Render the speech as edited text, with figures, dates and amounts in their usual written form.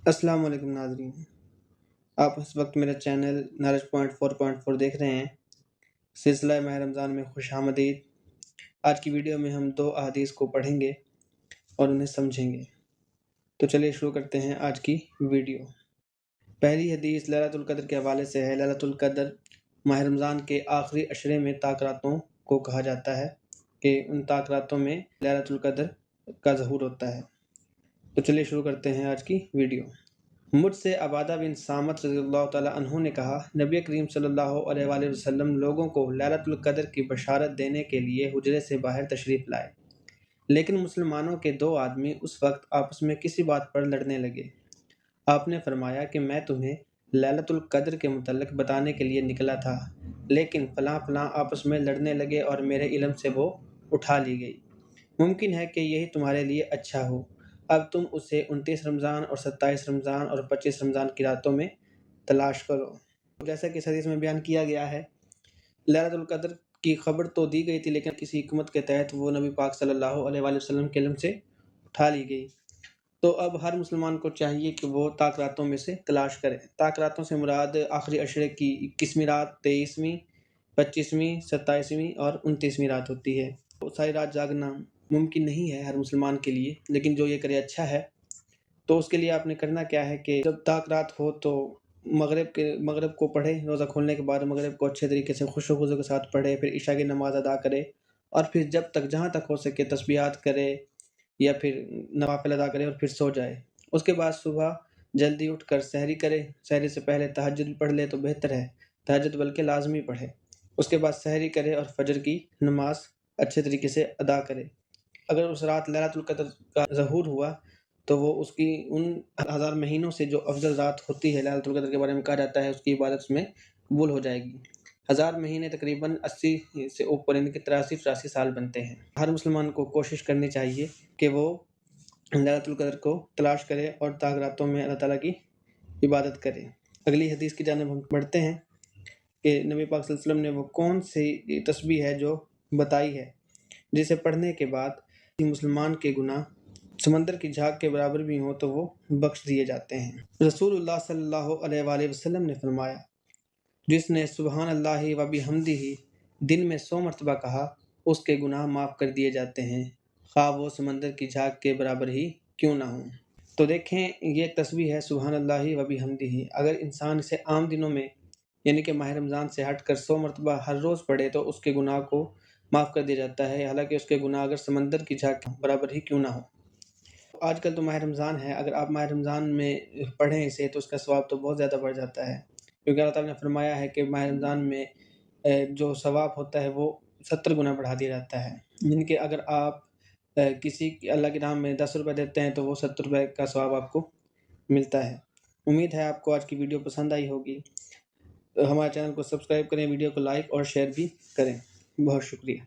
अस्सलाम वालेकुम नाज़रीन। आप इस वक्त मेरा चैनल नारज पॉइंट 4.4 देख रहे हैं। सिलसिला माह रमज़ान में खुशामदीद। आज की वीडियो में हम 2 अहादीस को पढ़ेंगे और उन्हें समझेंगे। तो चलिए शुरू करते हैं आज की वीडियो। पहली हदीस लैलतुल क़द्र के हवाले से है। लैलतुल क़द्र माह रमज़ान के आखिरी अशरे में ताक रातों को कहा जाता है कि उन ताक रातों में लैलतुल क़द्र का ज़हूर होता है। तो चलिए शुरू करते हैं आज की वीडियो। मुझसे अबादा बिन सामत रज़ियल्लाहु तआला अन्हु ने कहा, नबी करीम सल्लल्लाहु अलैहि वसल्लम लोगों को लैलतुल क़द्र की बशारत देने के लिए हुजरे से बाहर तशरीफ़ लाए, लेकिन मुसलमानों के 2 आदमी उस वक्त आपस में किसी बात पर लड़ने लगे। आपने फरमाया कि मैं तुम्हें लैलतुल क़द्र के मुतल्लिक़ बताने के लिए निकला था, लेकिन फ़लाँ फ़लाँ आपस में लड़ने लगे और मेरे इल्म से वो उठा ली गई। मुमकिन है कि यही तुम्हारे लिए अच्छा हो। अब तुम उसे 29 रमज़ान और 27 रमज़ान और 25 रमज़ान की रातों में तलाश करो। जैसा कि इस हदीस में बयान किया गया है, लैलतुल क़द्र की खबर तो दी गई थी, लेकिन किसी हिकमत के तहत वो नबी पाक सल्लल्लाहु अलैहि वसल्लम के इल्म से उठा ली गई। तो अब हर मुसलमान को चाहिए कि वो ताक रातों में से तलाश करे। ताक रातों से मुराद आखिरी अशरे की 21वीं रात, 23वीं, 25वीं, 27वीं और 29वीं रात होती है। तो सारी रात जागना मुमकिन नहीं है हर मुसलमान के लिए, लेकिन जो ये करे अच्छा है। तो उसके लिए आपने करना क्या है कि जब ताक रात हो तो मगरिब को पढ़े। रोज़ा खोलने के बाद मगरिब को अच्छे तरीके से खुशू-खुज़ू के साथ पढ़े, फिर इशा की नमाज़ अदा करे और फिर जब तक जहाँ तक हो सके तस्बीहात करे या फिर नवाफ़िल अदा करे और फिर सो जाए। उसके बाद सुबह जल्दी उठकर सहरी करे। सहरी से पहले तहज्जुद पढ़ ले तो बेहतर है, तहज्जुद बल्कि लाज़मी पढ़े। उसके बाद सहरी करे और फजर की नमाज़ अच्छे तरीके से अदा करे। अगर उस रात लैलतुल क़द्र का ज़हूर हुआ तो वो उसकी उन 1000 महीनों से जो अफ़ज़ल रात होती है, लैलतुल क़द्र के बारे में कहा जाता है, उसकी इबादत उसमें कबूल हो जाएगी। 1000 महीने तकरीबन 80 से ऊपर, यानी कि 83-84 साल बनते हैं। हर मुसलमान को कोशिश करनी चाहिए कि वो लैलतुल क़द्र को तलाश करे और ताक रातों में अल्लाह ताला की इबादत करे। अगली हदीस की जानिब हम बढ़ते हैं कि नबी पाक सल्लल्लाहु अलैहि वसल्लम ने वो कौन सी तस्बीह है जो बताई है, जिसे पढ़ने के बाद मुसलमान के गुनाह समंदर की झाग के बराबर भी हो तो वो बख्श दिए जाते हैं। रसूलुल्लाह सल्लल्लाहु अलैहि वसल्लम ने फरमाया, जिसने सुबहान अल्लाह व बिहम्दिही दिन में 100 मरतबा कहा, उसके गुनाह माफ़ कर दिए जाते हैं, खा वो समंदर की झाग के बराबर ही क्यों ना हो। तो देखें, ये एक तस्बीह है सुबहान अल्लाह व बिहम्दिही। अगर इंसान इसे आम दिनों में यानी कि माह रमज़ान से हटकर 100 मरतबा हर रोज़ पढ़े तो उसके गुनाह को माफ़ कर दिया जाता है, हालांकि उसके गुनाह अगर समंदर की झाग के बराबर ही क्यों ना हो। आजकल तो माह रमज़ान है, अगर आप माह रमज़ान में पढ़ें इसे तो उसका सवाब तो बहुत ज़्यादा बढ़ जाता है, क्योंकि अल्लाह ताला ने फरमाया है कि माह रमज़ान में जो सवाब होता है वो 70 गुना बढ़ा दिया जाता है। यानी कि अगर आप किसी अल्लाह के नाम में 10 रुपये देते हैं तो वो 70 रुपये का सवाब आपको मिलता है। उम्मीद है आपको आज की वीडियो पसंद आई होगी। हमारे चैनल को सब्सक्राइब करें, वीडियो को लाइक और शेयर भी करें। बहुत शुक्रिया।